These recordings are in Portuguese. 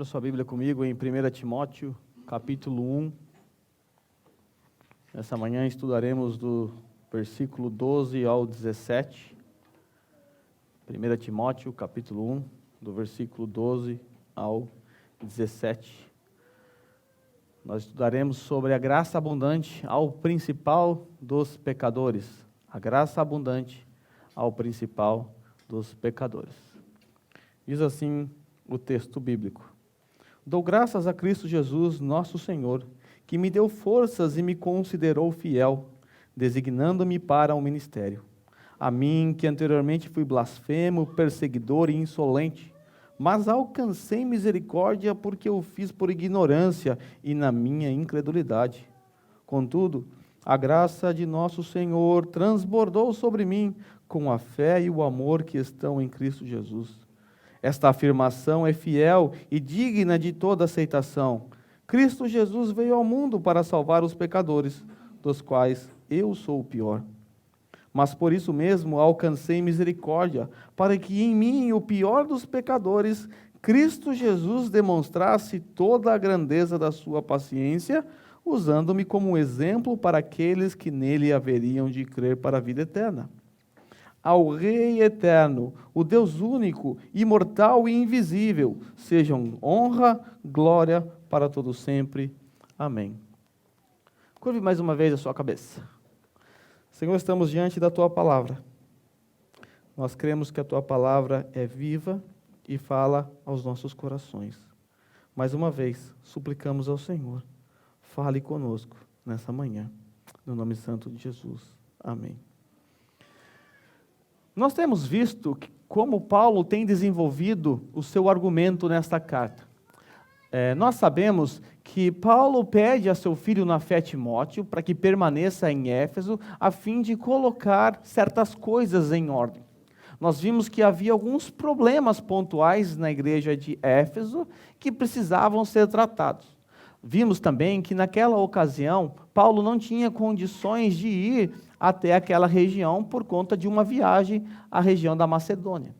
Abra sua Bíblia comigo em 1 Timóteo, capítulo 1. Nessa manhã estudaremos do versículo 12 ao 17. 1 Timóteo, capítulo 1, do versículo 12 ao 17. Nós estudaremos sobre a graça abundante ao principal dos pecadores. A graça abundante ao principal dos pecadores. Diz assim o texto bíblico: Dou graças a Cristo Jesus, nosso Senhor, que me deu forças e me considerou fiel, designando-me para o ministério. A mim, que anteriormente fui blasfemo, perseguidor e insolente, mas alcancei misericórdia porque o fiz por ignorância e na minha incredulidade. Contudo, a graça de nosso Senhor transbordou sobre mim com a fé e o amor que estão em Cristo Jesus. Esta afirmação é fiel e digna de toda aceitação. Cristo Jesus veio ao mundo para salvar os pecadores, dos quais eu sou o pior. Mas por isso mesmo alcancei misericórdia, para que em mim, o pior dos pecadores, Cristo Jesus demonstrasse toda a grandeza da sua paciência, usando-me como exemplo para aqueles que nele haveriam de crer para a vida eterna. Ao Rei eterno, o Deus único, imortal e invisível, sejam honra, glória para todo sempre. Amém. Curve mais uma vez a sua cabeça. Senhor, estamos diante da Tua palavra. Nós cremos que a Tua palavra é viva e fala aos nossos corações. Mais uma vez, suplicamos ao Senhor, fale conosco nessa manhã. No nome santo de Jesus. Amém. Nós temos visto como Paulo tem desenvolvido o seu argumento nesta carta. Nós sabemos que Paulo pede a seu filho na fé Timóteo para que permaneça em Éfeso, a fim de colocar certas coisas em ordem. Nós vimos que havia alguns problemas pontuais na igreja de Éfeso que precisavam ser tratados. Vimos também que naquela ocasião, Paulo não tinha condições de ir até aquela região por conta de uma viagem à região da Macedônia.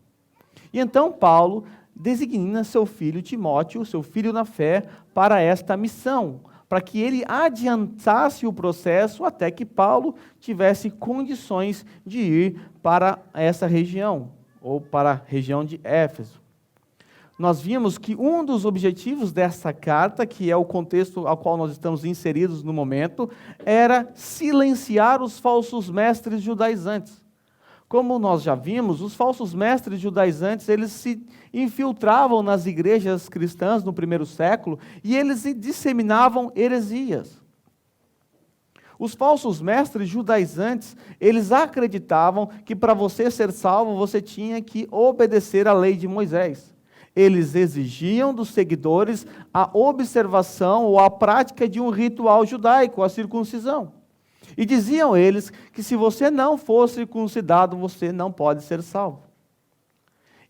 E então Paulo designa seu filho Timóteo, seu filho na fé, para esta missão, para que ele adiantasse o processo até que Paulo tivesse condições de ir para essa região, ou para a região de Éfeso. Nós vimos que um dos objetivos dessa carta, que é o contexto ao qual nós estamos inseridos no momento, era silenciar os falsos mestres judaizantes. Como nós já vimos, os falsos mestres judaizantes, eles se infiltravam nas igrejas cristãs no primeiro século e eles disseminavam heresias. Os falsos mestres judaizantes, eles acreditavam que para você ser salvo, você tinha que obedecer à lei de Moisés. Eles exigiam dos seguidores a observação ou a prática de um ritual judaico, a circuncisão. E diziam eles que se você não for circuncidado, você não pode ser salvo.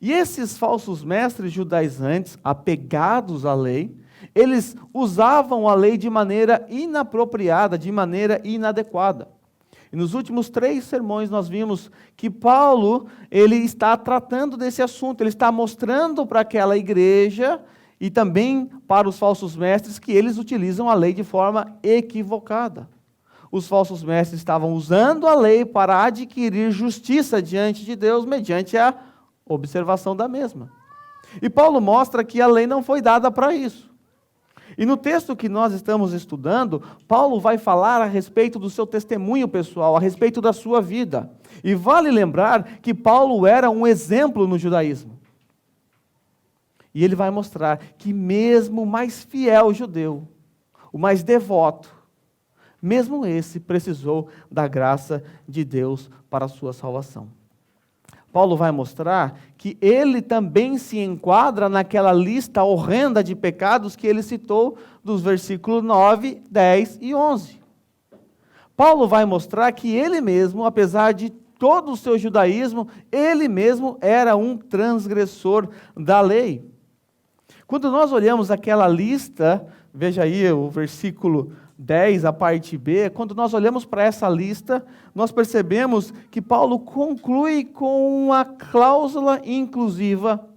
E esses falsos mestres judaizantes, apegados à lei, eles usavam a lei de maneira inapropriada, de maneira inadequada. E nos últimos 3 sermões nós vimos que Paulo, ele está tratando desse assunto, ele está mostrando para aquela igreja e também para os falsos mestres que eles utilizam a lei de forma equivocada. Os falsos mestres estavam usando a lei para adquirir justiça diante de Deus mediante a observação da mesma. E Paulo mostra que a lei não foi dada para isso. E no texto que nós estamos estudando, Paulo vai falar a respeito do seu testemunho pessoal, a respeito da sua vida. E vale lembrar que Paulo era um exemplo no judaísmo. E ele vai mostrar que mesmo o mais fiel judeu, o mais devoto, mesmo esse precisou da graça de Deus para a sua salvação. Paulo vai mostrar que ele também se enquadra naquela lista horrenda de pecados que ele citou dos versículos 9, 10 e 11. Paulo vai mostrar que ele mesmo, apesar de todo o seu judaísmo, ele mesmo era um transgressor da lei. Quando nós olhamos aquela lista, veja aí o versículo 10, a parte B, quando nós olhamos para essa lista, nós percebemos que Paulo conclui com uma cláusula inclusiva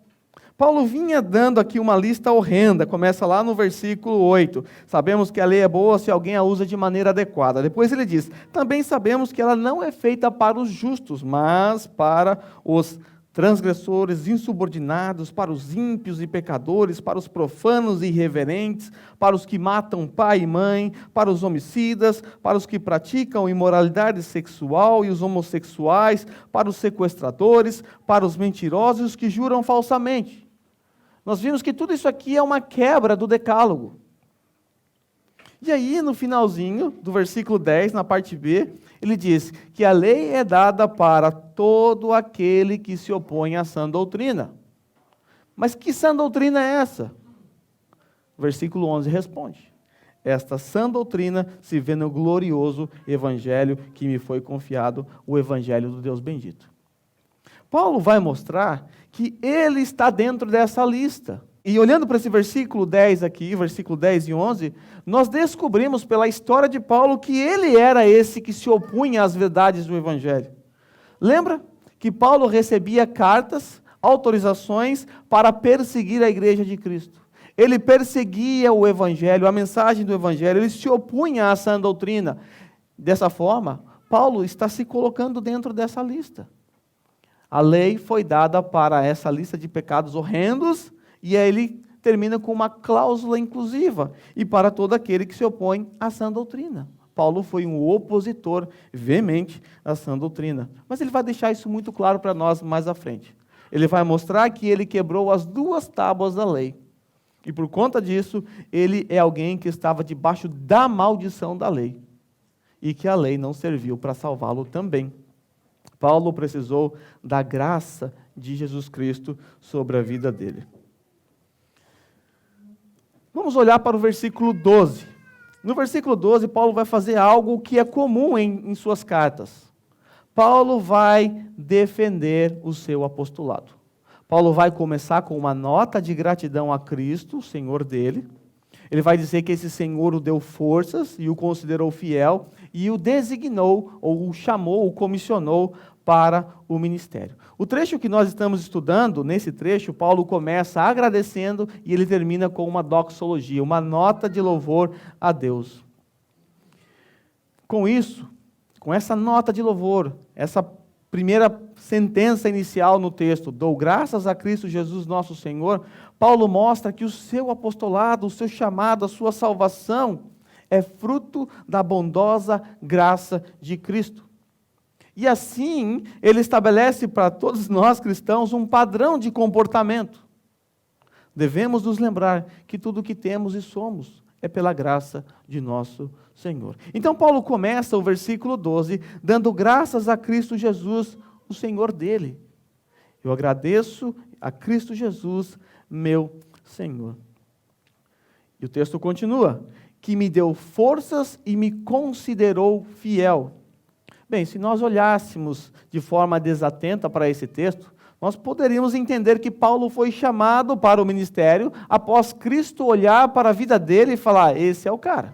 Paulo vinha dando aqui uma lista horrenda, começa lá no versículo 8. Sabemos que a lei é boa se alguém a usa de maneira adequada. Depois ele diz, também sabemos que ela não é feita para os justos, mas para os transgressores, insubordinados, para os ímpios e pecadores, para os profanos e irreverentes, para os que matam pai e mãe, para os homicidas, para os que praticam imoralidade sexual e os homossexuais, para os sequestradores, para os mentirosos e os que juram falsamente. Nós vimos que tudo isso aqui é uma quebra do decálogo. E aí, no finalzinho do versículo 10, na parte B, ele diz que a lei é dada para todo aquele que se opõe à sã doutrina. Mas que sã doutrina é essa? O versículo 11 responde: esta sã doutrina se vê no glorioso evangelho que me foi confiado, o evangelho do Deus bendito. Paulo vai mostrar que ele está dentro dessa lista. E olhando para esse versículo 10 aqui, versículo 10 e 11, nós descobrimos pela história de Paulo que ele era esse que se opunha às verdades do evangelho. Lembra que Paulo recebia cartas, autorizações para perseguir a igreja de Cristo. Ele perseguia o evangelho, a mensagem do evangelho, ele se opunha à sã doutrina. Dessa forma, Paulo está se colocando dentro dessa lista. A lei foi dada para essa lista de pecados horrendos, e aí ele termina com uma cláusula inclusiva, e para todo aquele que se opõe à sã doutrina. Paulo foi um opositor veemente à sã doutrina. Mas ele vai deixar isso muito claro para nós mais à frente. Ele vai mostrar que ele quebrou as 2 tábuas da lei. E por conta disso, ele é alguém que estava debaixo da maldição da lei. E que a lei não serviu para salvá-lo também. Paulo precisou da graça de Jesus Cristo sobre a vida dele. Vamos olhar para o versículo 12. No versículo 12, Paulo vai fazer algo que é comum em suas cartas. Paulo vai defender o seu apostolado. Paulo vai começar com uma nota de gratidão a Cristo, o Senhor dele. Ele vai dizer que esse Senhor o deu forças e o considerou fiel e o designou, ou o chamou, o comissionou para o ministério. O trecho que nós estamos estudando, nesse trecho, Paulo começa agradecendo e ele termina com uma doxologia, uma nota de louvor a Deus. Com isso, com essa nota de louvor, essa primeira sentença inicial no texto, dou graças a Cristo Jesus nosso Senhor, Paulo mostra que o seu apostolado, o seu chamado, a sua salvação é fruto da bondosa graça de Cristo. E assim, ele estabelece para todos nós cristãos um padrão de comportamento. Devemos nos lembrar que tudo o que temos e somos é pela graça de nosso Senhor. Então Paulo começa o versículo 12, dando graças a Cristo Jesus, o Senhor dele. Eu agradeço a Cristo Jesus, meu Senhor. E o texto continua, que me deu forças e me considerou fiel. Bem, se nós olhássemos de forma desatenta para esse texto, nós poderíamos entender que Paulo foi chamado para o ministério após Cristo olhar para a vida dele e falar, esse é o cara.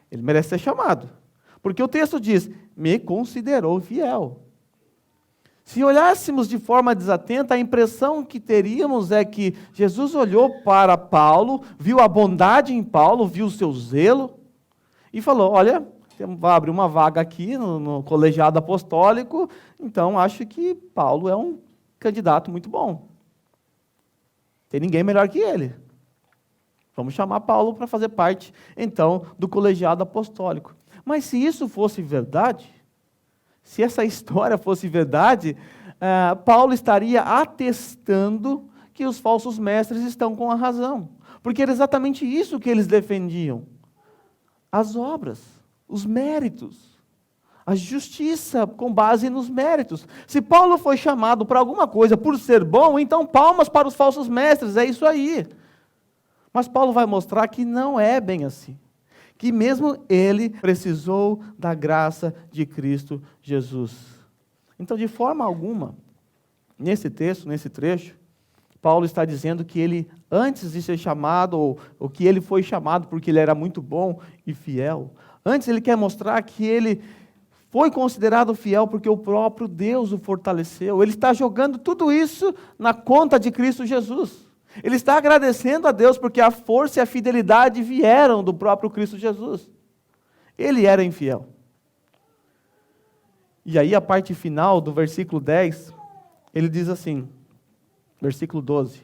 Ele merece ser chamado. Porque o texto diz, me considerou fiel. Se olhássemos de forma desatenta, a impressão que teríamos é que Jesus olhou para Paulo, viu a bondade em Paulo, viu o seu zelo, e falou, olha, vai abrir uma vaga aqui no colegiado apostólico, então acho que Paulo é um candidato muito bom. Tem ninguém melhor que ele. Vamos chamar Paulo para fazer parte, então, do colegiado apostólico. Mas se isso fosse verdade, se essa história fosse verdade, Paulo estaria atestando que os falsos mestres estão com a razão. Porque era exatamente isso que eles defendiam. As obras, os méritos, a justiça com base nos méritos. Se Paulo foi chamado para alguma coisa por ser bom, então palmas para os falsos mestres, é isso aí. Mas Paulo vai mostrar que não é bem assim. Que mesmo ele precisou da graça de Cristo Jesus. Então, de forma alguma, nesse texto, nesse trecho, Paulo está dizendo que ele, antes de ser chamado, ou que ele foi chamado porque ele era muito bom e fiel, antes ele quer mostrar que ele foi considerado fiel porque o próprio Deus o fortaleceu. Ele está jogando tudo isso na conta de Cristo Jesus. Ele está agradecendo a Deus porque a força e a fidelidade vieram do próprio Cristo Jesus. Ele era infiel. E aí a parte final do versículo 10, ele diz assim, versículo 12: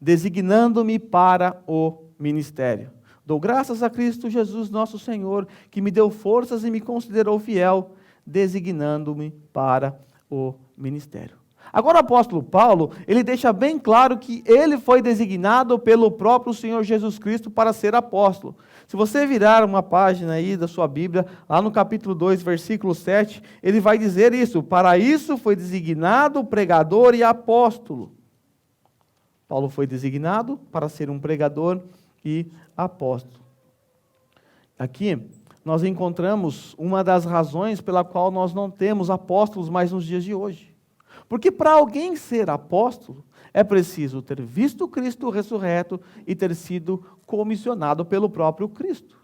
designando-me para o ministério. Dou graças a Cristo Jesus nosso Senhor, que me deu forças e me considerou fiel, designando-me para o ministério. Agora o apóstolo Paulo, ele deixa bem claro que ele foi designado pelo próprio Senhor Jesus Cristo para ser apóstolo. Se você virar uma página aí da sua Bíblia, lá no capítulo 2, versículo 7, ele vai dizer isso: para isso foi designado pregador e apóstolo. Paulo foi designado para ser um pregador e apóstolo. Aqui nós encontramos uma das razões pela qual nós não temos apóstolos mais nos dias de hoje. Porque para alguém ser apóstolo, é preciso ter visto Cristo ressurreto e ter sido comissionado pelo próprio Cristo.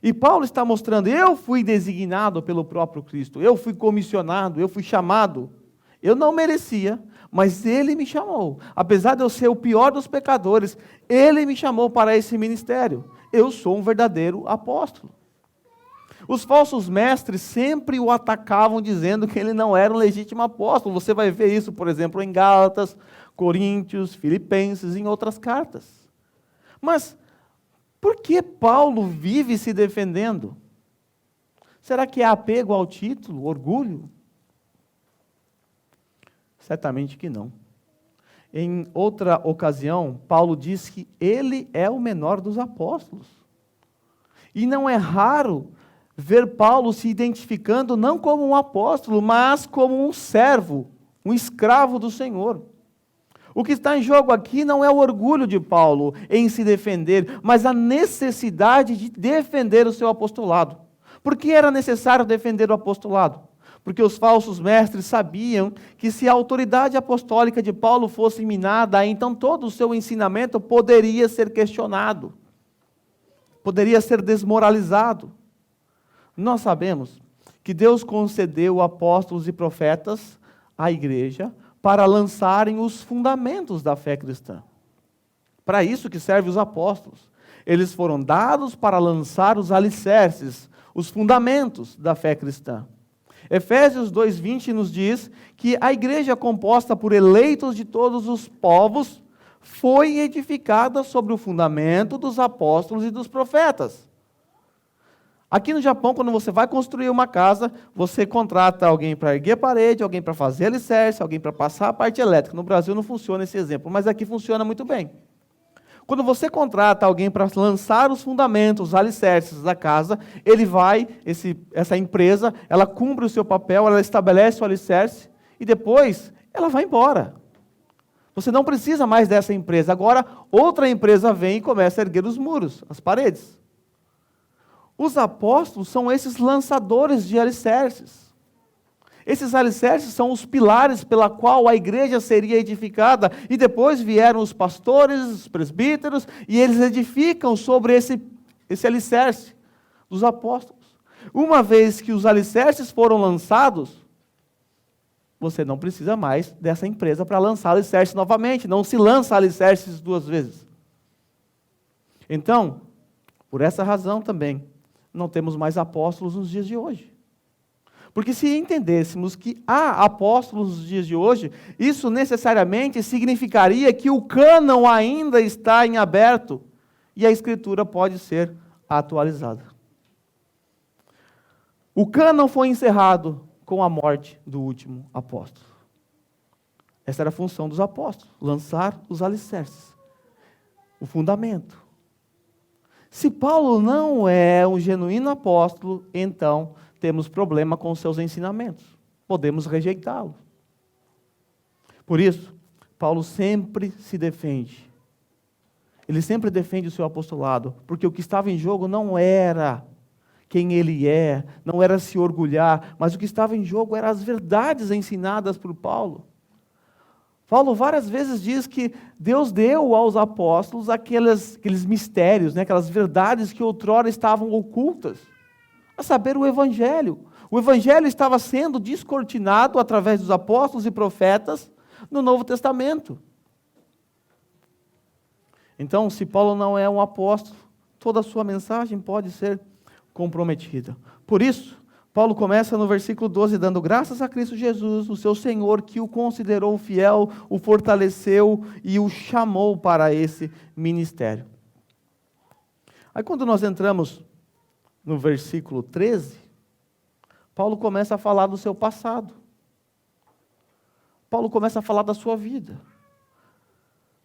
E Paulo está mostrando: eu fui designado pelo próprio Cristo, eu fui comissionado, eu fui chamado. Eu não merecia, mas Ele me chamou. Apesar de eu ser o pior dos pecadores, Ele me chamou para esse ministério. Eu sou um verdadeiro apóstolo. Os falsos mestres sempre o atacavam dizendo que ele não era um legítimo apóstolo. Você vai ver isso, por exemplo, em Gálatas, Coríntios, Filipenses, em outras cartas. Mas por que Paulo vive se defendendo? Será que é apego ao título, orgulho? Certamente que não. Em outra ocasião, Paulo diz que ele é o menor dos apóstolos. E não é raro ver Paulo se identificando não como um apóstolo, mas como um servo, um escravo do Senhor. O que está em jogo aqui não é o orgulho de Paulo em se defender, mas a necessidade de defender o seu apostolado. Por que era necessário defender o apostolado? Porque os falsos mestres sabiam que se a autoridade apostólica de Paulo fosse minada, então todo o seu ensinamento poderia ser questionado, poderia ser desmoralizado. Nós sabemos que Deus concedeu apóstolos e profetas à igreja para lançarem os fundamentos da fé cristã. Para isso que servem os apóstolos. Eles foram dados para lançar os alicerces, os fundamentos da fé cristã. Efésios 2:20 nos diz que a igreja composta por eleitos de todos os povos foi edificada sobre o fundamento dos apóstolos e dos profetas. Aqui no Japão, quando você vai construir uma casa, você contrata alguém para erguer a parede, alguém para fazer alicerce, alguém para passar a parte elétrica. No Brasil não funciona esse exemplo, mas aqui funciona muito bem. Quando você contrata alguém para lançar os fundamentos, os alicerces da casa, ele vai, essa empresa, ela cumpre o seu papel, ela estabelece o alicerce e depois ela vai embora. Você não precisa mais dessa empresa. Agora, outra empresa vem e começa a erguer os muros, as paredes. Os apóstolos são esses lançadores de alicerces. Esses alicerces são os pilares pela qual a igreja seria edificada, e depois vieram os pastores, os presbíteros, e eles edificam sobre esse alicerce dos apóstolos. Uma vez que os alicerces foram lançados, você não precisa mais dessa empresa para lançar alicerce novamente, não se lança alicerces duas vezes. Então, por essa razão também, não temos mais apóstolos nos dias de hoje. Porque se entendêssemos que há apóstolos nos dias de hoje, isso necessariamente significaria que o cânon ainda está em aberto e a Escritura pode ser atualizada. O cânon foi encerrado com a morte do último apóstolo. Essa era a função dos apóstolos, lançar os alicerces, o fundamento. Se Paulo não é um genuíno apóstolo, então temos problema com os seus ensinamentos. Podemos rejeitá-lo. Por isso, Paulo sempre se defende. Ele sempre defende o seu apostolado, porque o que estava em jogo não era quem ele é, não era se orgulhar, mas o que estava em jogo eram as verdades ensinadas por Paulo. Paulo várias vezes diz que Deus deu aos apóstolos aqueles mistérios, aquelas verdades que outrora estavam ocultas. a saber, o Evangelho. O Evangelho estava sendo descortinado através dos apóstolos e profetas no Novo Testamento. Então, se Paulo não é um apóstolo, toda a sua mensagem pode ser comprometida. Por isso, Paulo começa no versículo 12, dando graças a Cristo Jesus, o seu Senhor, que o considerou fiel, o fortaleceu e o chamou para esse ministério. Aí quando nós entramos no versículo 13, Paulo começa a falar do seu passado. Paulo começa a falar da sua vida.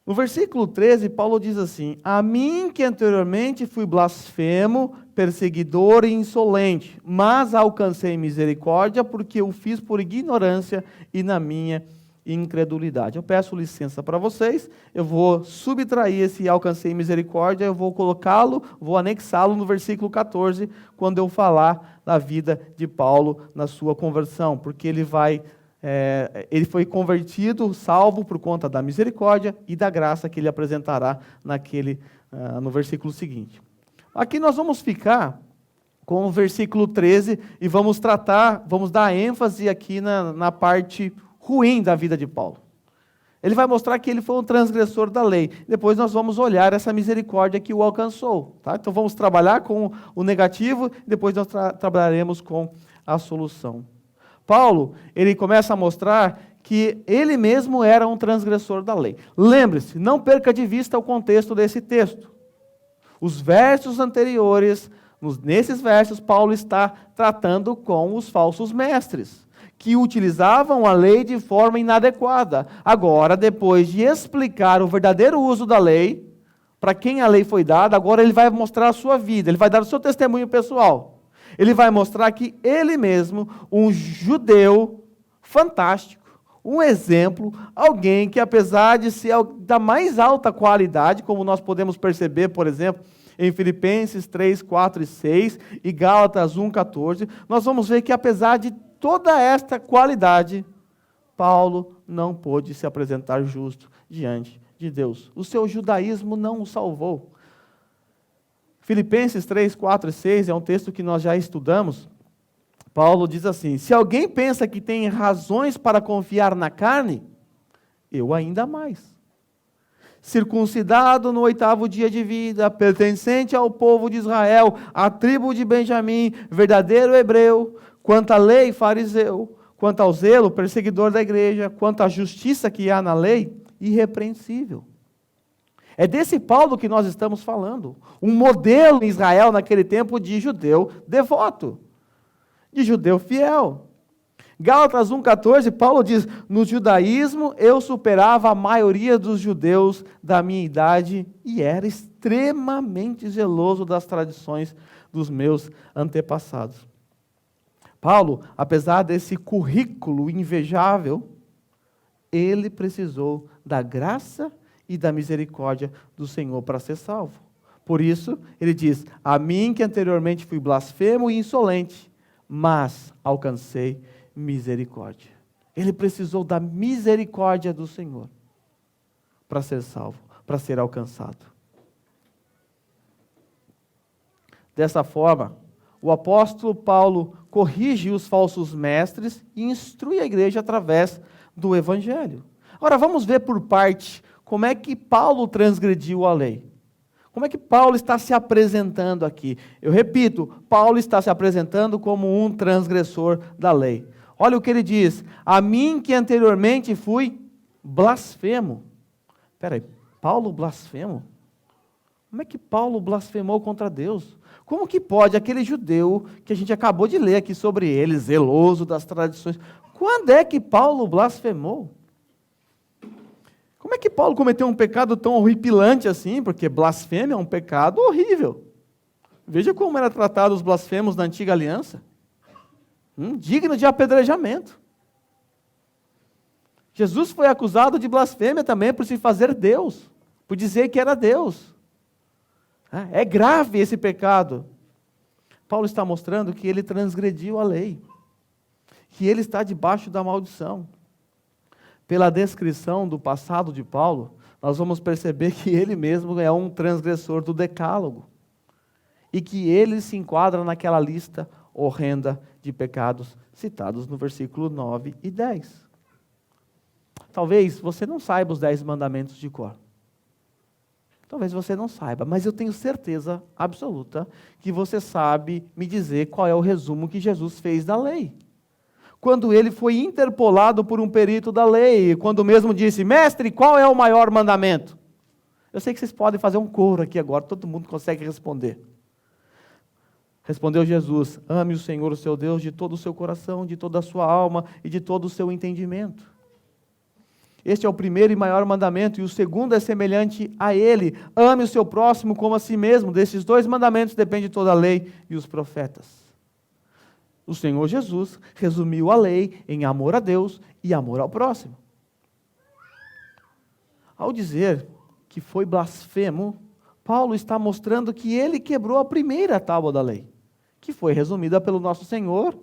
No versículo 13, Paulo diz assim: a mim que anteriormente fui blasfemo, perseguidor e insolente, mas alcancei misericórdia porque o fiz por ignorância e na minha incredulidade. Eu peço licença para vocês, eu vou subtrair esse alcancei misericórdia, eu vou colocá-lo, vou anexá-lo no versículo 14, quando eu falar da vida de Paulo na sua conversão, porque ele foi convertido, salvo por conta da misericórdia e da graça que ele apresentará no versículo seguinte. Aqui nós vamos ficar com o versículo 13 e vamos dar ênfase aqui na parte ruim da vida de Paulo. Ele vai mostrar que ele foi um transgressor da lei. Depois nós vamos olhar essa misericórdia que o alcançou. Tá? Então vamos trabalhar com o negativo, depois nós trabalharemos com a solução. Paulo, ele começa a mostrar que ele mesmo era um transgressor da lei. Lembre-se, não perca de vista o contexto desse texto. Os versos anteriores, nesses versos, Paulo está tratando com os falsos mestres, que utilizavam a lei de forma inadequada. Agora, depois de explicar o verdadeiro uso da lei, para quem a lei foi dada, agora ele vai mostrar a sua vida, ele vai dar o seu testemunho pessoal. Ele vai mostrar que ele mesmo, um judeu fantástico, um exemplo, alguém que apesar de ser da mais alta qualidade, como nós podemos perceber, por exemplo, em Filipenses 3, 4 e 6 e Gálatas 1, 14, nós vamos ver que apesar de toda esta qualidade, Paulo não pôde se apresentar justo diante de Deus. O seu judaísmo não o salvou. Filipenses 3, 4 e 6 é um texto que nós já estudamos. Paulo diz assim: se alguém pensa que tem razões para confiar na carne, eu ainda mais. Circuncidado no 8º dia de vida, pertencente ao povo de Israel, à tribo de Benjamim, verdadeiro hebreu, quanto à lei, fariseu, quanto ao zelo, perseguidor da igreja, quanto à justiça que há na lei, irrepreensível. É desse Paulo que nós estamos falando. Um modelo em Israel naquele tempo de judeu devoto, de judeu fiel. Gálatas 1,14, Paulo diz: no judaísmo eu superava a maioria dos judeus da minha idade e era extremamente zeloso das tradições dos meus antepassados. Paulo, apesar desse currículo invejável, ele precisou da graça e da misericórdia do Senhor para ser salvo. Por isso, ele diz: a mim que anteriormente fui blasfemo e insolente, mas alcancei misericórdia. Ele precisou da misericórdia do Senhor para ser salvo, para ser alcançado. Dessa forma, o apóstolo Paulo corrige os falsos mestres e instrui a igreja através do Evangelho. Agora, vamos ver por parte como é que Paulo transgrediu a lei. Como é que Paulo está se apresentando aqui? Eu repito, Paulo está se apresentando como um transgressor da lei. Olha o que ele diz: a mim que anteriormente fui blasfemo. Espera aí, Paulo blasfemo? Como é que Paulo blasfemou contra Deus? Como que pode aquele judeu que a gente acabou de ler aqui sobre ele, zeloso das tradições, quando é que Paulo blasfemou? Como é que Paulo cometeu um pecado tão horripilante assim? Porque blasfêmia é um pecado horrível. Veja como eram tratados os blasfemos na antiga aliança. Digno de apedrejamento. Jesus foi acusado de blasfêmia também por se fazer Deus, por dizer que era Deus. É grave esse pecado. Paulo está mostrando que ele transgrediu a lei, que ele está debaixo da maldição. Pela descrição do passado de Paulo, nós vamos perceber que ele mesmo é um transgressor do decálogo, e que ele se enquadra naquela lista horrenda de pecados citados no versículo 9 e 10. Talvez você não saiba os 10 mandamentos de cor. Talvez você não saiba, mas eu tenho certeza absoluta que você sabe me dizer qual é o resumo que Jesus fez da lei. Quando ele foi interpolado por um perito da lei, quando mesmo disse: mestre, qual é o maior mandamento? Eu sei que vocês podem fazer um coro aqui agora, todo mundo consegue responder. Respondeu Jesus: ame o Senhor, o seu Deus, de todo o seu coração, de toda a sua alma e de todo o seu entendimento. Este é o primeiro e maior mandamento, e o segundo é semelhante a ele: ame o seu próximo como a si mesmo. Desses 2 mandamentos depende toda a lei e os profetas. O Senhor Jesus resumiu a lei em amor a Deus e amor ao próximo. Ao dizer que foi blasfemo, Paulo está mostrando que ele quebrou a primeira tábua da lei, que foi resumida pelo nosso Senhor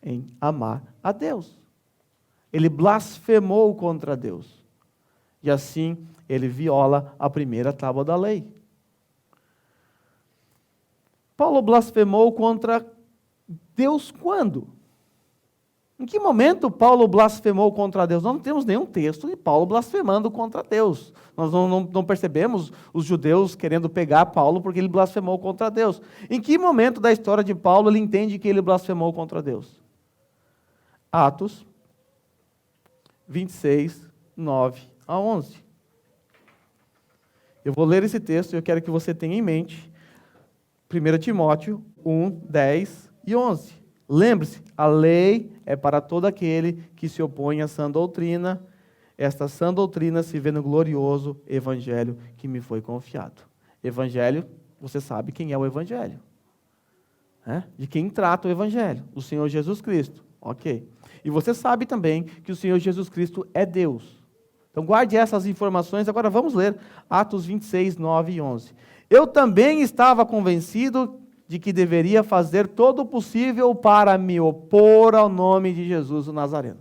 em amar a Deus. Ele blasfemou contra Deus. E assim, ele viola a primeira tábua da lei. Paulo blasfemou contra Deus quando? Em que momento Paulo blasfemou contra Deus? Nós não temos nenhum texto de Paulo blasfemando contra Deus. Nós não percebemos os judeus querendo pegar Paulo porque ele blasfemou contra Deus. Em que momento da história de Paulo ele entende que ele blasfemou contra Deus? Atos 26, 9 a 11. Eu vou ler esse texto e eu quero que você tenha em mente 1 Timóteo 1, 10 e 11. Lembre-se, a lei é para todo aquele que se opõe à sã doutrina. Esta sã doutrina se vê no glorioso evangelho que me foi confiado. Evangelho, você sabe quem é o evangelho. De quem trata o evangelho? O Senhor Jesus Cristo. Ok. E você sabe também que o Senhor Jesus Cristo é Deus. Então guarde essas informações. Agora vamos ler Atos 26, 9 e 11. Eu também estava convencido de que deveria fazer todo o possível para me opor ao nome de Jesus o Nazareno.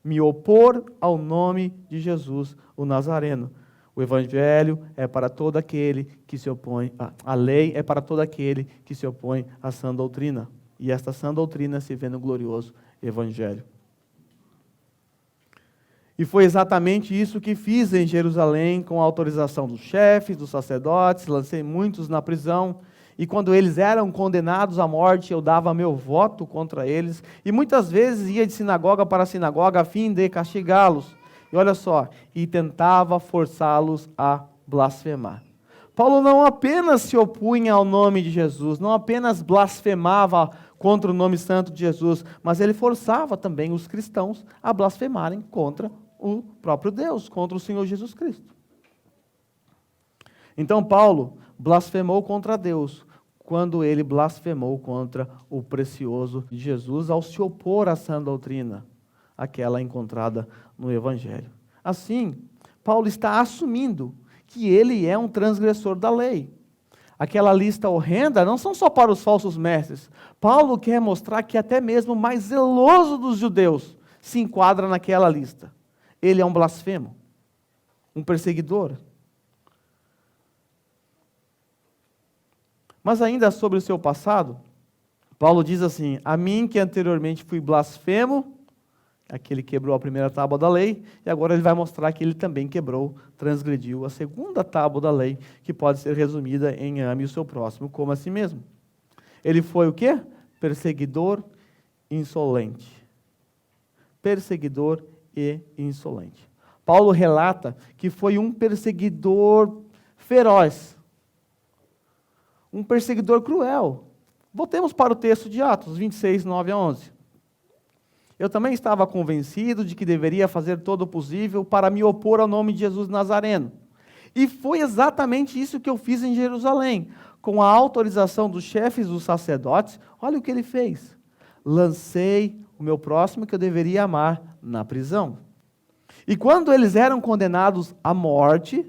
Me opor ao nome de Jesus o Nazareno. O evangelho é para todo aquele que se opõe, a lei é para todo aquele que se opõe à sã doutrina. E esta sã doutrina se vê no glorioso evangelho. E foi exatamente isso que fiz em Jerusalém, com a autorização dos chefes, dos sacerdotes, lancei muitos na prisão, e quando eles eram condenados à morte, eu dava meu voto contra eles, e muitas vezes ia de sinagoga para sinagoga a fim de castigá-los. E olha só, e tentava forçá-los a blasfemar. Paulo não apenas se opunha ao nome de Jesus, não apenas blasfemava contra o nome santo de Jesus, mas ele forçava também os cristãos a blasfemarem contra o próprio Deus, contra o Senhor Jesus Cristo. Então Paulo blasfemou contra Deus quando ele blasfemou contra o precioso de Jesus ao se opor à sã doutrina, aquela encontrada no Evangelho. Assim, Paulo está assumindo que ele é um transgressor da lei. Aquela lista horrenda não são só para os falsos mestres. Paulo quer mostrar que até mesmo o mais zeloso dos judeus se enquadra naquela lista. Ele é um blasfemo, um perseguidor. Mas ainda sobre o seu passado, Paulo diz assim: a mim que anteriormente fui blasfemo, aquele que quebrou a primeira tábua da lei, e agora ele vai mostrar que ele também quebrou, transgrediu a segunda tábua da lei, que pode ser resumida em ame o seu próximo como a si mesmo. Ele foi o quê? Perseguidor insolente. Perseguidor e insolente. Paulo relata que foi um perseguidor feroz, um perseguidor cruel. Voltemos para o texto de Atos 26, 9 a 11. Eu também estava convencido de que deveria fazer todo o possível para me opor ao nome de Jesus Nazareno. E foi exatamente isso que eu fiz em Jerusalém. Com a autorização dos chefes dos sacerdotes, olha o que ele fez. Lancei o meu próximo que eu deveria amar na prisão. E quando eles eram condenados à morte,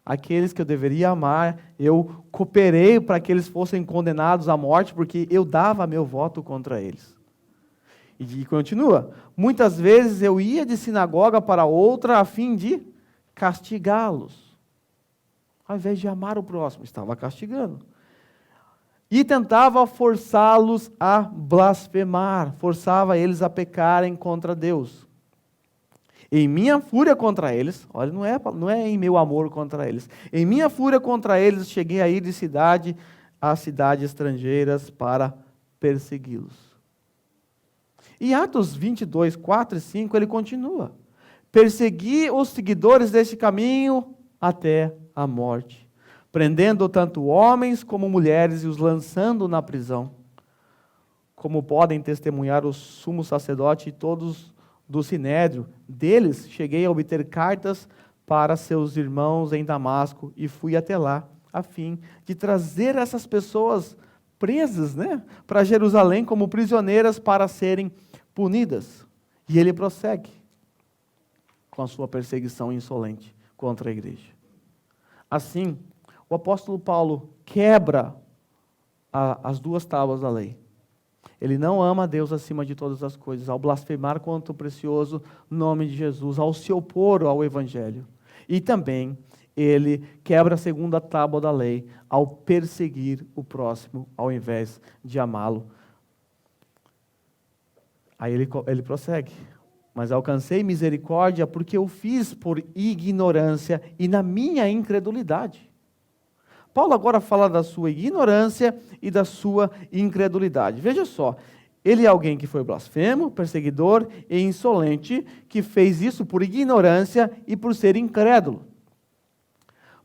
aqueles que eu deveria amar, eu cooperei para que eles fossem condenados à morte, porque eu dava meu voto contra eles. E continua, muitas vezes eu ia de sinagoga para outra a fim de castigá-los. Ao invés de amar o próximo, estava castigando. e tentava forçá-los a blasfemar, forçava eles a pecarem contra Deus. Em minha fúria contra eles, olha, não é em meu amor contra eles, em minha fúria contra eles, cheguei a ir de cidade a cidades estrangeiras para persegui-los. Em Atos 22, 4 e 5, ele continua: persegui os seguidores deste caminho até a morte, prendendo tanto homens como mulheres e os lançando na prisão. Como podem testemunhar o sumo sacerdote e todos do Sinédrio, deles cheguei a obter cartas para seus irmãos em Damasco e fui até lá, a fim de trazer essas pessoas presas, para Jerusalém como prisioneiras para serem punidas. E ele prossegue com a sua perseguição insolente contra a igreja. Assim, o apóstolo Paulo quebra as duas tábuas da lei. Ele não ama a Deus acima de todas as coisas, ao blasfemar contra o precioso nome de Jesus, ao se opor ao Evangelho. E também ele quebra a segunda tábua da lei, ao perseguir o próximo, ao invés de amá-lo. Aí ele prossegue: mas alcancei misericórdia porque eu fiz por ignorância e na minha incredulidade. Paulo agora fala da sua ignorância e da sua incredulidade. Veja só, ele é alguém que foi blasfemo, perseguidor e insolente, que fez isso por ignorância e por ser incrédulo.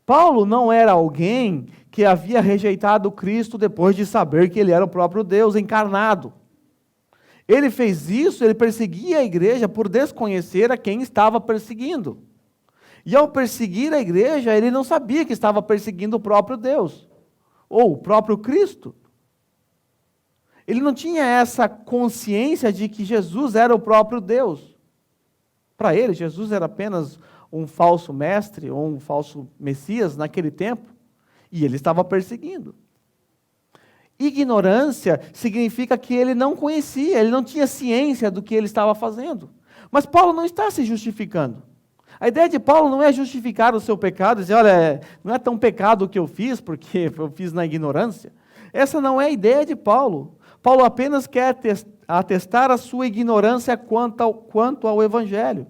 Paulo não era alguém que havia rejeitado Cristo depois de saber que ele era o próprio Deus encarnado. Ele fez isso, ele perseguia a igreja por desconhecer a quem estava perseguindo. E ao perseguir a igreja, ele não sabia que estava perseguindo o próprio Deus, ou o próprio Cristo. Ele não tinha essa consciência de que Jesus era o próprio Deus. Para ele, Jesus era apenas um falso mestre, ou um falso Messias naquele tempo, e ele estava perseguindo. Ignorância significa que ele não conhecia, ele não tinha ciência do que ele estava fazendo. Mas Paulo não está se justificando. A ideia de Paulo não é justificar o seu pecado, dizer, olha, não é tão pecado o que eu fiz, porque eu fiz na ignorância. Essa não é a ideia de Paulo. Paulo apenas quer atestar a sua ignorância quanto ao Evangelho.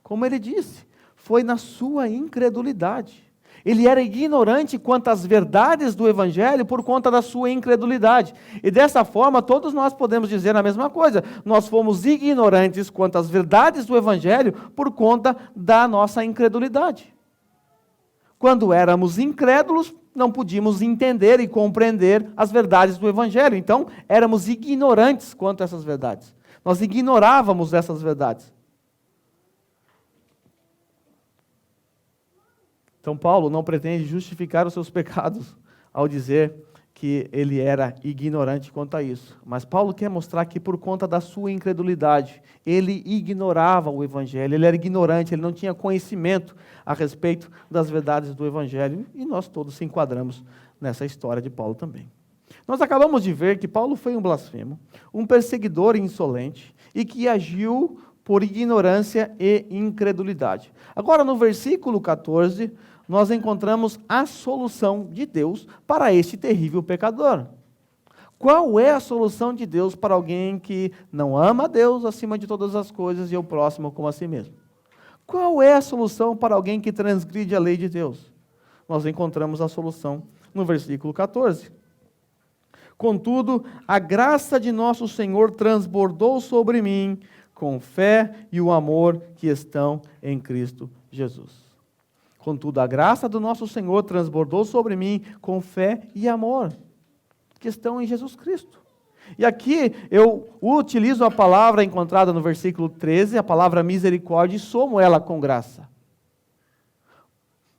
Como ele disse, foi na sua incredulidade. Ele era ignorante quanto às verdades do Evangelho por conta da sua incredulidade. E dessa forma, todos nós podemos dizer a mesma coisa. Nós fomos ignorantes quanto às verdades do Evangelho por conta da nossa incredulidade. Quando éramos incrédulos, não podíamos entender e compreender as verdades do Evangelho. Então, éramos ignorantes quanto a essas verdades. Nós ignorávamos essas verdades. Então, Paulo não pretende justificar os seus pecados ao dizer que ele era ignorante quanto a isso. Mas Paulo quer mostrar que por conta da sua incredulidade, ele ignorava o Evangelho, ele era ignorante, ele não tinha conhecimento a respeito das verdades do Evangelho, e nós todos se enquadramos nessa história de Paulo também. Nós acabamos de ver que Paulo foi um blasfemo, um perseguidor insolente, e que agiu por ignorância e incredulidade. Agora, no versículo 14, nós encontramos a solução de Deus para este terrível pecador. Qual é a solução de Deus para alguém que não ama a Deus acima de todas as coisas e o próximo como a si mesmo? Qual é a solução para alguém que transgride a lei de Deus? Nós encontramos a solução no versículo 14. Contudo, a graça de nosso Senhor transbordou sobre mim com fé e o amor que estão em Cristo Jesus. Contudo, a graça do nosso Senhor transbordou sobre mim com fé e amor que estão em Jesus Cristo. E aqui eu utilizo a palavra encontrada no versículo 13, a palavra misericórdia, e somo ela com graça.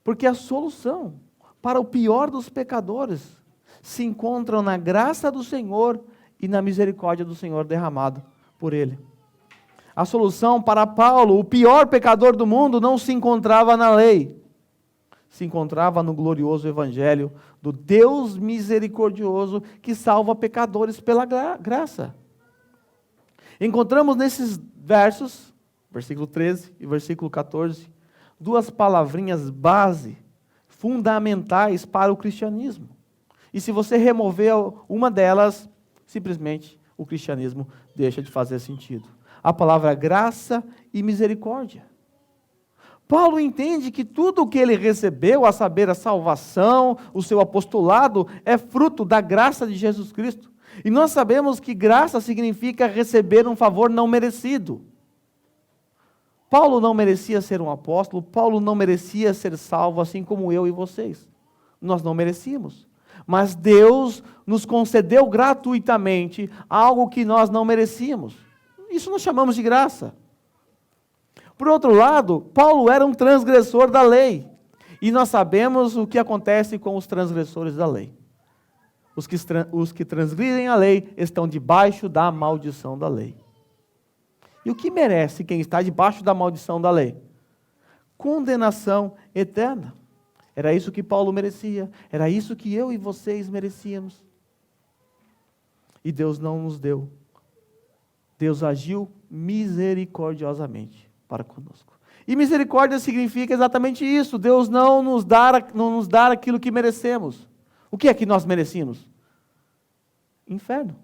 Porque a solução para o pior dos pecadores se encontra na graça do Senhor e na misericórdia do Senhor derramado por Ele. A solução para Paulo, o pior pecador do mundo, não se encontrava na lei. Se encontrava no glorioso Evangelho do Deus misericordioso que salva pecadores pela graça. Encontramos nesses versos, versículo 13 e versículo 14, duas palavrinhas base, fundamentais para o cristianismo. E se você remover uma delas, simplesmente o cristianismo deixa de fazer sentido. A palavra graça e misericórdia. Paulo entende que tudo o que ele recebeu, a saber, a salvação, o seu apostolado, é fruto da graça de Jesus Cristo. E nós sabemos que graça significa receber um favor não merecido. Paulo não merecia ser um apóstolo, Paulo não merecia ser salvo, assim como eu e vocês. Nós não merecíamos. Mas Deus nos concedeu gratuitamente algo que nós não merecíamos. Isso nós chamamos de graça. Por outro lado, Paulo era um transgressor da lei. E nós sabemos o que acontece com os transgressores da lei. Os que transgridem a lei estão debaixo da maldição da lei. E o que merece quem está debaixo da maldição da lei? Condenação eterna. Era isso que Paulo merecia. Era isso que eu e vocês merecíamos. E Deus não nos deu. Deus agiu misericordiosamente para conosco. E misericórdia significa exatamente isso. Deus não nos dá aquilo que merecemos. O que é que nós merecíamos? Inferno.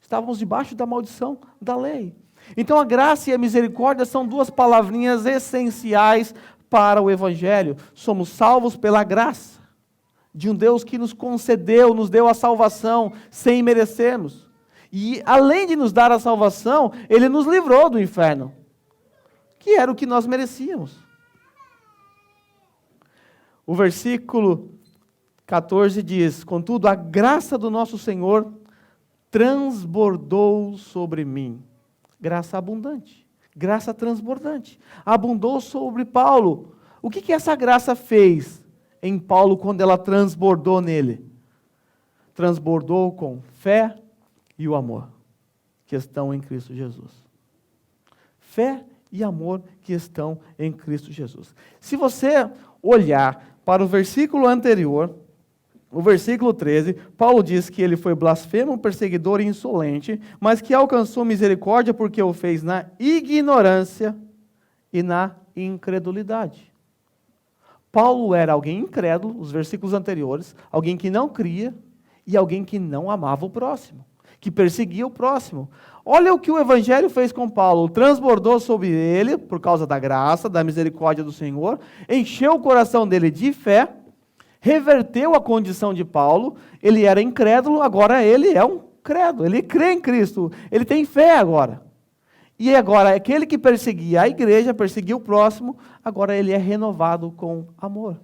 Estávamos debaixo da maldição da lei. Então a graça e a misericórdia são duas palavrinhas essenciais para o Evangelho. Somos salvos pela graça de um Deus que nos concedeu, nos deu a salvação sem merecermos. E além de nos dar a salvação, Ele nos livrou do inferno, que era o que nós merecíamos. O versículo 14 diz: contudo, a graça do nosso Senhor transbordou sobre mim. Graça abundante, graça transbordante. Abundou sobre Paulo. O que essa graça fez em Paulo quando ela transbordou nele? Transbordou com fé e o amor que estão em Cristo Jesus. Fé e amor que estão em Cristo Jesus. Se você olhar para o versículo anterior, o versículo 13, Paulo diz que ele foi blasfemo, perseguidor e insolente, mas que alcançou misericórdia porque o fez na ignorância e na incredulidade. Paulo era alguém incrédulo, os versículos anteriores, alguém que não cria e alguém que não amava o próximo, que perseguia o próximo. Olha o que o Evangelho fez com Paulo, transbordou sobre ele, por causa da graça, da misericórdia do Senhor, encheu o coração dele de fé, reverteu a condição de Paulo. Ele era incrédulo, agora ele é um credo, ele crê em Cristo, ele tem fé agora. E agora, aquele que perseguia a igreja, perseguia o próximo, agora ele é renovado com amor.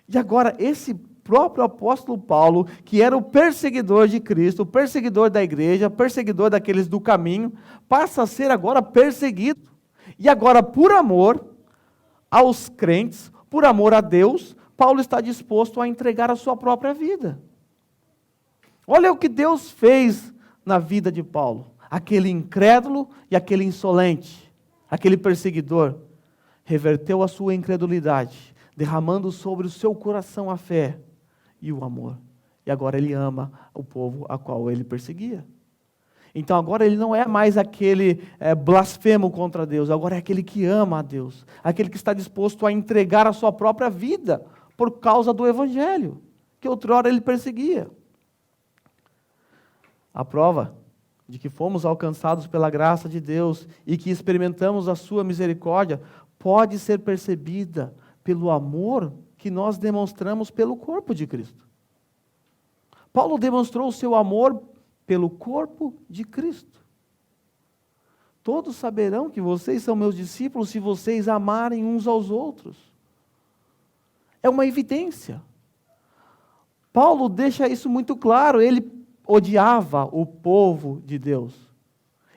E agora, esse próprio apóstolo Paulo, que era o perseguidor de Cristo, o perseguidor da igreja, perseguidor daqueles do caminho, passa a ser agora perseguido. E agora, por amor aos crentes, por amor a Deus, Paulo está disposto a entregar a sua própria vida. Olha o que Deus fez na vida de Paulo. Aquele incrédulo e aquele insolente, aquele perseguidor, reverteu a sua incredulidade, derramando sobre o seu coração a fé e o amor. E agora ele ama o povo a qual ele perseguia. Então agora ele não é mais aquele blasfemo contra Deus, agora é aquele que ama a Deus, aquele que está disposto a entregar a sua própria vida por causa do Evangelho, que outrora ele perseguia. A prova de que fomos alcançados pela graça de Deus e que experimentamos a sua misericórdia pode ser percebida pelo amor que nós demonstramos pelo corpo de Cristo. Paulo demonstrou o seu amor pelo corpo de Cristo. Todos saberão que vocês são meus discípulos se vocês amarem uns aos outros. É uma evidência. Paulo deixa isso muito claro. Ele odiava o povo de Deus.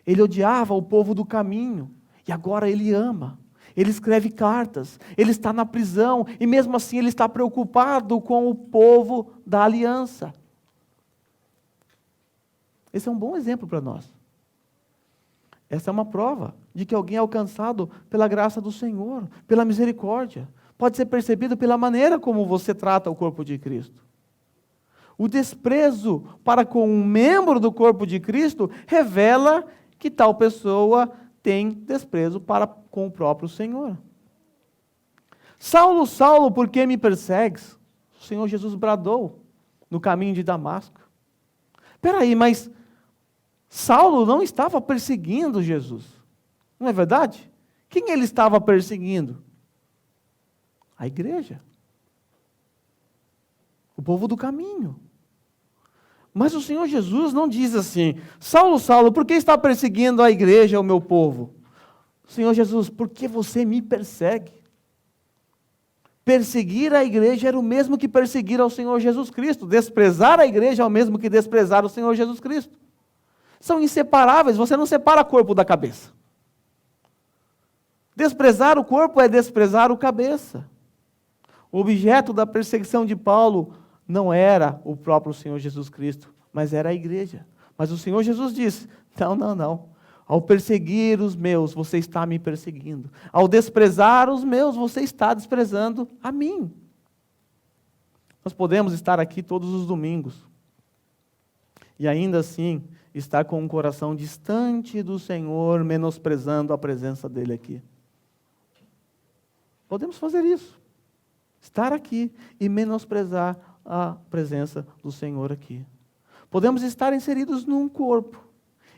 Ele odiava o povo do caminho. E agora ele ama. Ele escreve cartas. Ele está na prisão. E mesmo assim ele está preocupado com o povo da aliança. Esse é um bom exemplo para nós. Essa é uma prova de que alguém é alcançado pela graça do Senhor, pela misericórdia. Pode ser percebido pela maneira como você trata o corpo de Cristo. O desprezo para com um membro do corpo de Cristo revela que tal pessoa tem desprezo para com o próprio Senhor. Saulo, Saulo, por que me persegues? O Senhor Jesus bradou. no caminho de Damasco. Espera aí, mas Saulo não estava perseguindo Jesus, não é verdade? Quem ele estava perseguindo? A igreja. O povo do caminho. Mas o Senhor Jesus não diz assim: Saulo, Saulo, por que está perseguindo a igreja, o meu povo? Senhor Jesus, por que você me persegue? Perseguir a igreja era o mesmo que perseguir ao Senhor Jesus Cristo. Desprezar a igreja é o mesmo que desprezar o Senhor Jesus Cristo. São inseparáveis, você não separa o corpo da cabeça. Desprezar o corpo é desprezar o cabeça. O objeto da perseguição de Paulo não era o próprio Senhor Jesus Cristo, mas era a igreja. Mas o Senhor Jesus disse: não. Ao perseguir os meus, você está me perseguindo. Ao desprezar os meus, você está desprezando a mim. Nós podemos estar aqui todos os domingos e ainda assim estar com um coração distante do Senhor, menosprezando a presença dele aqui. Podemos fazer isso. Estar aqui e menosprezar a presença do Senhor aqui. Podemos estar inseridos num corpo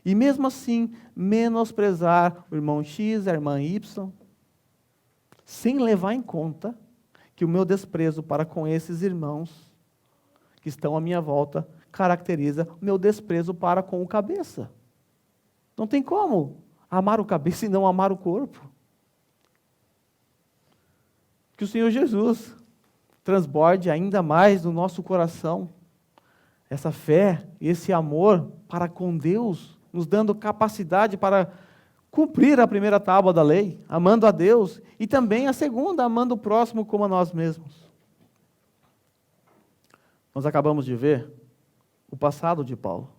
e mesmo assim menosprezar o irmão X, a irmã Y, sem levar em conta que o meu desprezo para com esses irmãos que estão à minha volta caracteriza o meu desprezo para com o cabeça. Não tem como amar o cabeça e não amar o corpo. Que o Senhor Jesus transborde ainda mais no nosso coração essa fé, esse amor para com Deus, nos dando capacidade para cumprir a primeira tábua da lei, amando a Deus, e também a segunda, amando o próximo como a nós mesmos. Nós acabamos de ver o passado de Paulo.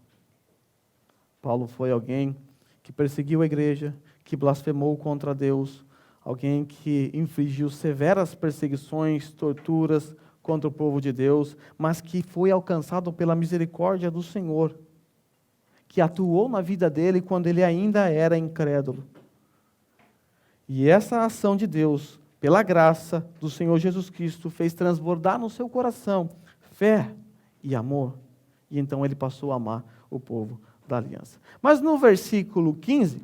Paulo foi alguém que perseguiu a igreja, que blasfemou contra Deus, alguém que infligiu severas perseguições, torturas contra o povo de Deus, mas que foi alcançado pela misericórdia do Senhor, que atuou na vida dele quando ele ainda era incrédulo. E essa ação de Deus, pela graça do Senhor Jesus Cristo, fez transbordar no seu coração fé e amor. E então ele passou a amar o povo da aliança. Mas no versículo 15,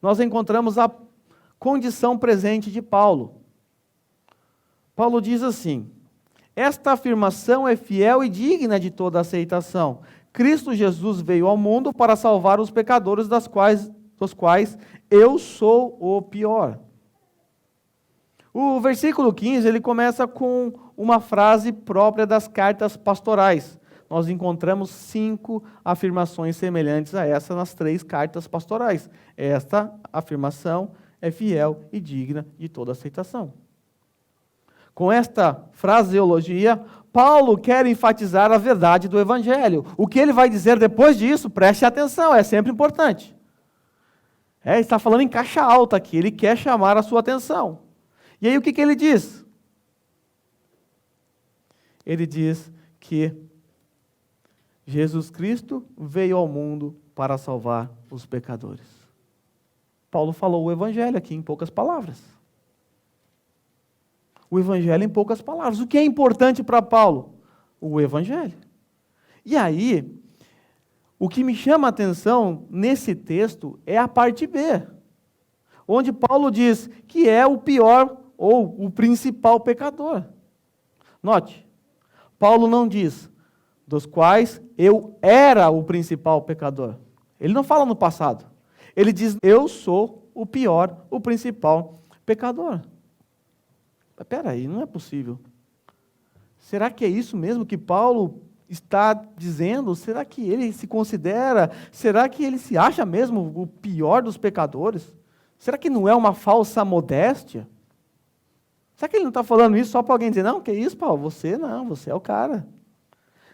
nós encontramos a condição presente de Paulo. Paulo diz assim: esta afirmação é fiel e digna de toda aceitação. Cristo Jesus veio ao mundo para salvar os pecadores, dos quais eu sou o pior. O versículo 15, ele começa com uma frase própria das cartas pastorais. Nós encontramos 5 afirmações semelhantes a essa nas 3 cartas pastorais. Esta afirmação é fiel e digna de toda aceitação. Com esta fraseologia, Paulo quer enfatizar a verdade do Evangelho. O que ele vai dizer depois disso, preste atenção, é sempre importante. Ele está falando em caixa alta aqui, ele quer chamar a sua atenção. E aí o que ele diz? Ele diz que Jesus Cristo veio ao mundo para salvar os pecadores. Paulo falou o Evangelho aqui em poucas palavras. O Evangelho em poucas palavras. O que é importante para Paulo? O Evangelho. E aí, o que me chama a atenção nesse texto é a parte B, onde Paulo diz que é o pior ou o principal pecador. Note, Paulo não diz dos quais eu era o principal pecador. Ele não fala no passado. Ele diz, eu sou o pior, o principal pecador. Espera aí, não é possível. Será que é isso mesmo que Paulo está dizendo? Será que ele se considera, será que ele se acha mesmo o pior dos pecadores? Será que não é uma falsa modéstia? Será que ele não está falando isso só para alguém dizer, não, que isso, Paulo, você não, você é o cara.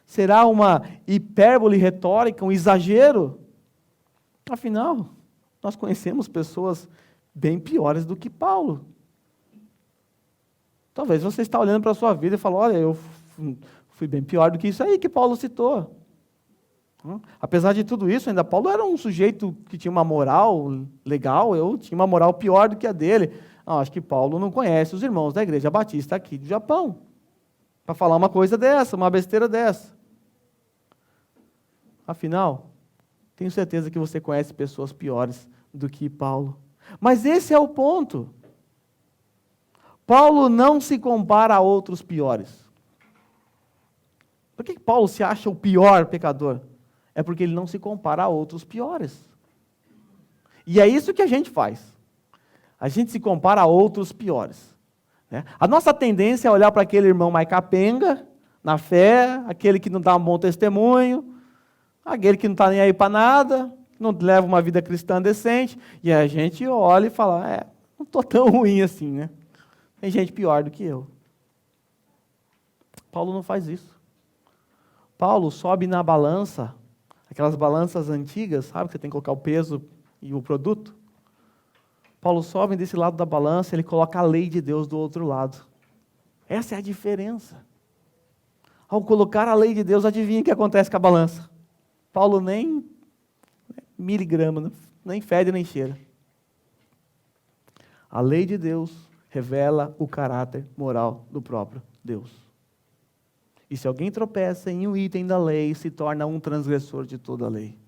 Será uma hipérbole retórica, um exagero? Afinal, nós conhecemos pessoas bem piores do que Paulo. Talvez você está olhando para a sua vida e falou, olha, eu fui bem pior do que isso aí que Paulo citou. Apesar de tudo isso, ainda Paulo era um sujeito que tinha uma moral legal, eu tinha uma moral pior do que a dele. Acho que Paulo não conhece os irmãos da Igreja Batista aqui do Japão. para falar uma coisa dessa, uma besteira dessa. Afinal, tenho certeza que você conhece pessoas piores do que Paulo. Mas esse é o ponto. Paulo não se compara a outros piores. Por que Paulo se acha o pior pecador? É porque ele não se compara a outros piores. E é isso que a gente faz. A gente se compara a outros piores. Né? A nossa tendência é olhar para aquele irmão mais capenga, na fé, aquele que não dá um bom testemunho, aquele que não está nem aí para nada, não leva uma vida cristã decente, e a gente olha e fala, não estou tão ruim assim, né? Tem gente pior do que eu. Paulo não faz isso. Paulo sobe na balança, aquelas balanças antigas, sabe, que você tem que colocar o peso e o produto. Paulo sobe desse lado da balança, ele coloca a lei de Deus do outro lado. Essa é a diferença. Ao colocar a lei de Deus, adivinha o que acontece com a balança? Paulo nem miligrama, nem fede nem cheira. A lei de Deus revela o caráter moral do próprio Deus. E se alguém tropeça em um item da lei, se torna um transgressor de toda a lei.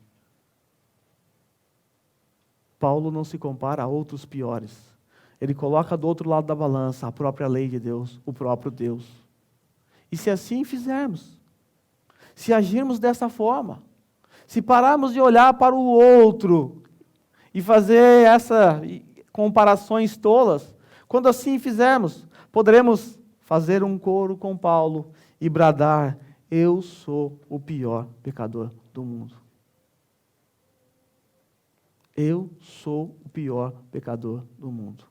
Paulo não se compara a outros piores. Ele coloca do outro lado da balança a própria lei de Deus, o próprio Deus. E se assim fizermos, se agirmos dessa forma, se pararmos de olhar para o outro e fazer essas comparações tolas, quando assim fizermos, poderemos fazer um coro com Paulo e bradar: eu sou o pior pecador do mundo. Eu sou o pior pecador do mundo.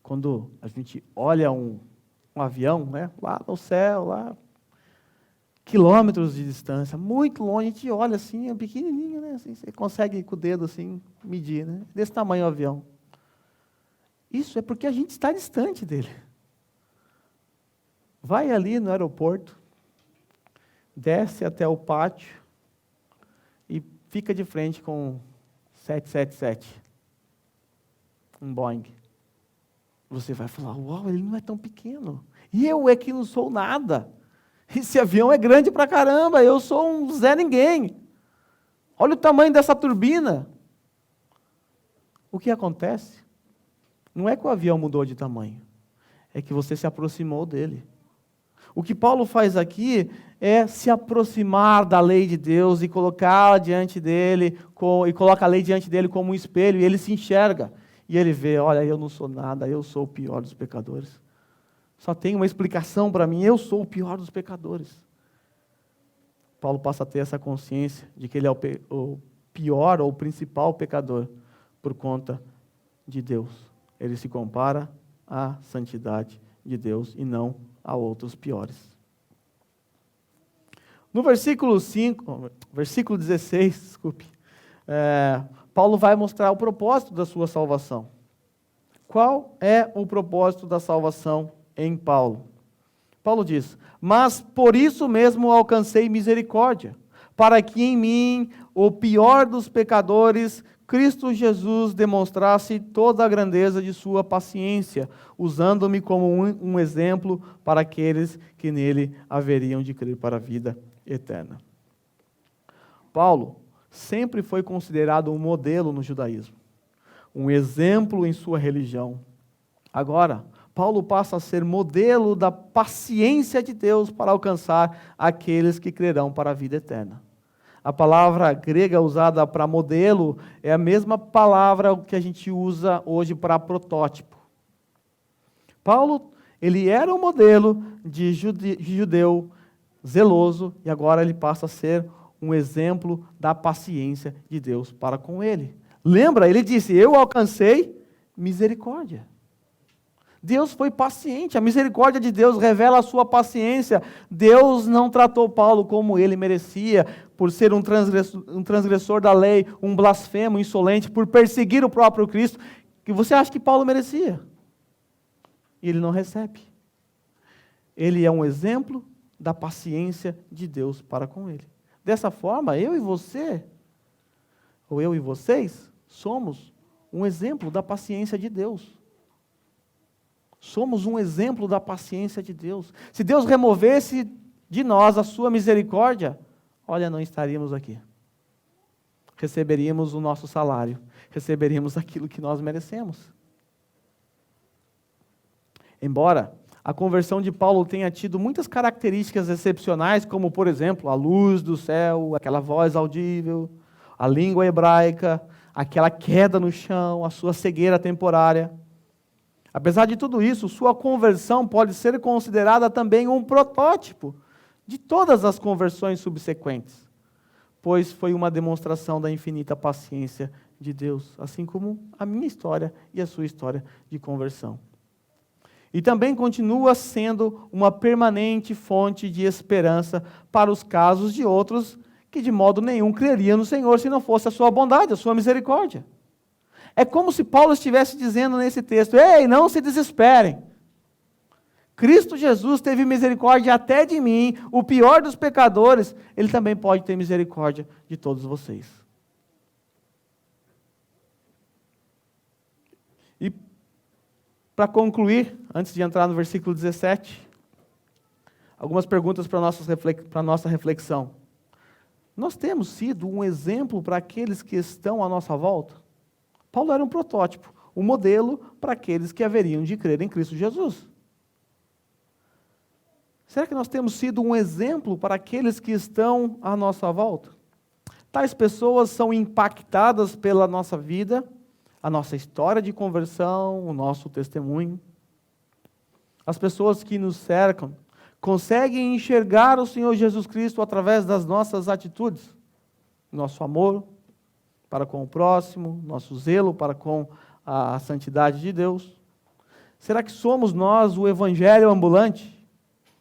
Quando a gente olha um avião, né, lá no céu, lá, quilômetros de distância, muito longe, a gente olha assim, é pequenininho, né, assim, você consegue com o dedo assim medir, né, desse tamanho o avião. Isso é porque a gente está distante dele. Vai ali no aeroporto, desce até o pátio e fica de frente com 777, um Boeing. Você vai falar: uau, ele não é tão pequeno. E eu é que não sou nada. Esse avião é grande pra caramba, eu sou um Zé Ninguém. Olha o tamanho dessa turbina. O que acontece? Não é que o avião mudou de tamanho, é que você se aproximou dele. O que Paulo faz aqui é se aproximar da lei de Deus e colocá-la diante dele, e coloca a lei diante dele como um espelho, e ele se enxerga. E ele vê: olha, eu não sou nada, eu sou o pior dos pecadores. Só tem uma explicação para mim: eu sou o pior dos pecadores. Paulo passa a ter essa consciência de que ele é o pior ou o principal pecador por conta de Deus. Ele se compara à santidade de Deus e não a outros piores. No versículo 16, Paulo vai mostrar o propósito da sua salvação. Qual é o propósito da salvação em Paulo? Paulo diz: mas por isso mesmo alcancei misericórdia, para que em mim, o pior dos pecadores, Cristo Jesus demonstrasse toda a grandeza de sua paciência, usando-me como um exemplo para aqueles que nele haveriam de crer para a vida eterna. Paulo sempre foi considerado um modelo no judaísmo, um exemplo em sua religião. Agora, Paulo passa a ser modelo da paciência de Deus para alcançar aqueles que crerão para a vida eterna. A palavra grega usada para modelo é a mesma palavra que a gente usa hoje para protótipo. Paulo, ele era um modelo de judeu zeloso, e agora ele passa a ser um exemplo da paciência de Deus para com ele. Lembra? Ele disse: eu alcancei misericórdia. Deus foi paciente, a misericórdia de Deus revela a sua paciência. Deus não tratou Paulo como ele merecia, por ser um transgressor da lei, um blasfemo, insolente, por perseguir o próprio Cristo, que você acha que Paulo merecia. E ele não recebe. Ele é um exemplo da paciência de Deus para com ele. Dessa forma, eu e você, ou eu e vocês, somos um exemplo da paciência de Deus. Somos um exemplo da paciência de Deus. Se Deus removesse de nós a sua misericórdia, olha, não estaríamos aqui. Receberíamos o nosso salário, receberíamos aquilo que nós merecemos. Embora a conversão de Paulo tenha tido muitas características excepcionais, como, por exemplo, a luz do céu, aquela voz audível, a língua hebraica, aquela queda no chão, a sua cegueira temporária. Apesar de tudo isso, sua conversão pode ser considerada também um protótipo de todas as conversões subsequentes, pois foi uma demonstração da infinita paciência de Deus, assim como a minha história e a sua história de conversão. E também continua sendo uma permanente fonte de esperança para os casos de outros que de modo nenhum creriam no Senhor se não fosse a sua bondade, a sua misericórdia. É como se Paulo estivesse dizendo nesse texto: ei, não se desesperem. Cristo Jesus teve misericórdia até de mim, o pior dos pecadores, Ele também pode ter misericórdia de todos vocês. E para concluir, antes de entrar no versículo 17, algumas perguntas para a nossa reflexão. Nós temos sido um exemplo para aqueles que estão à nossa volta? Paulo era um protótipo, um modelo para aqueles que haveriam de crer em Cristo Jesus. Será que nós temos sido um exemplo para aqueles que estão à nossa volta? Tais pessoas são impactadas pela nossa vida, a nossa história de conversão, o nosso testemunho. As pessoas que nos cercam conseguem enxergar o Senhor Jesus Cristo através das nossas atitudes, nosso amor para com o próximo, nosso zelo para com a santidade de Deus. Será que somos nós o evangelho ambulante?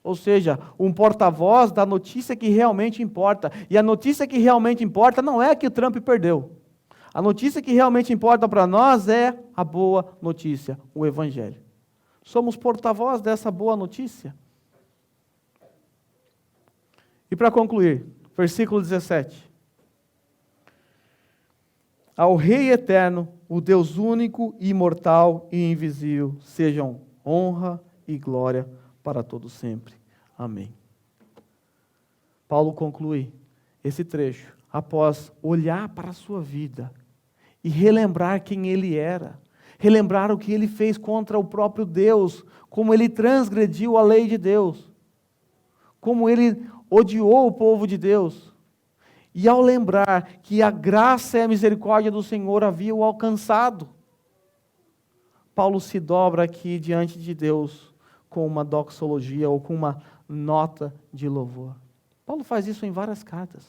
Ou seja, um porta-voz da notícia que realmente importa. E a notícia que realmente importa não é que o Trump perdeu. A notícia que realmente importa para nós é a boa notícia, o evangelho. Somos porta-voz dessa boa notícia. E para concluir, versículo 17. Ao Rei eterno, o Deus único, imortal e invisível, sejam honra e glória para todo sempre. Amém. Paulo conclui esse trecho após olhar para a sua vida e relembrar quem ele era, relembrar o que ele fez contra o próprio Deus, como ele transgrediu a lei de Deus, como ele odiou o povo de Deus. E ao lembrar que a graça e a misericórdia do Senhor haviam o alcançado, Paulo se dobra aqui diante de Deus com uma doxologia ou com uma nota de louvor. Paulo faz isso em várias cartas.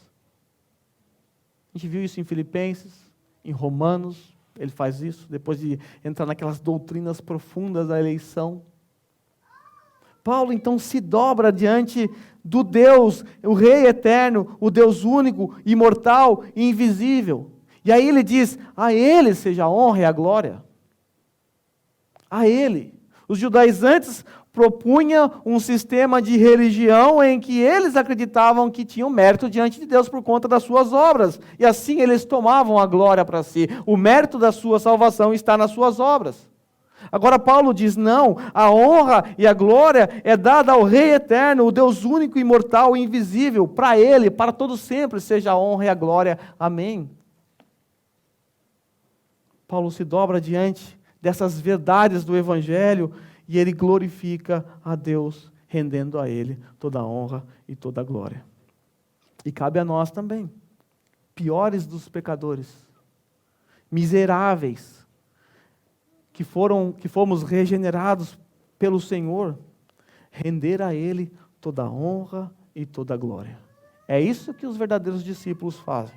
A gente viu isso em Filipenses, em Romanos, ele faz isso, depois de entrar naquelas doutrinas profundas da eleição. Paulo então se dobra diante do Deus, o Rei eterno, o Deus único, imortal e invisível. E aí ele diz: a Ele seja a honra e a glória. A Ele. Os judaizantes propunham um sistema de religião em que eles acreditavam que tinham mérito diante de Deus por conta das suas obras. E assim eles tomavam a glória para si. O mérito da sua salvação está nas suas obras. Agora Paulo diz: não, a honra e a glória é dada ao Rei eterno, o Deus único, imortal e invisível. Para Ele, para todo sempre, seja a honra e a glória. Amém. Paulo se dobra diante dessas verdades do Evangelho e ele glorifica a Deus, rendendo a Ele toda a honra e toda a glória. E cabe a nós também, piores dos pecadores, miseráveis, que fomos regenerados pelo Senhor, render a Ele toda a honra e toda a glória. É isso que os verdadeiros discípulos fazem.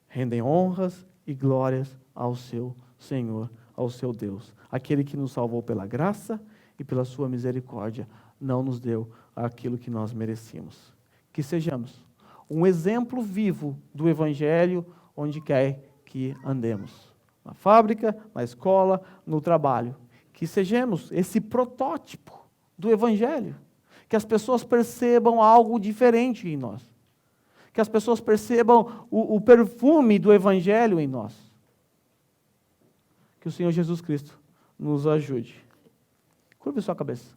Rendem honras e glórias ao seu Senhor, ao seu Deus. Aquele que nos salvou pela graça e pela sua misericórdia, não nos deu aquilo que nós merecíamos. Que sejamos um exemplo vivo do Evangelho onde quer que andemos. Na fábrica, na escola, no trabalho. Que sejamos esse protótipo do Evangelho. Que as pessoas percebam algo diferente em nós. Que as pessoas percebam o perfume do Evangelho em nós. Que o Senhor Jesus Cristo nos ajude. Curve sua cabeça.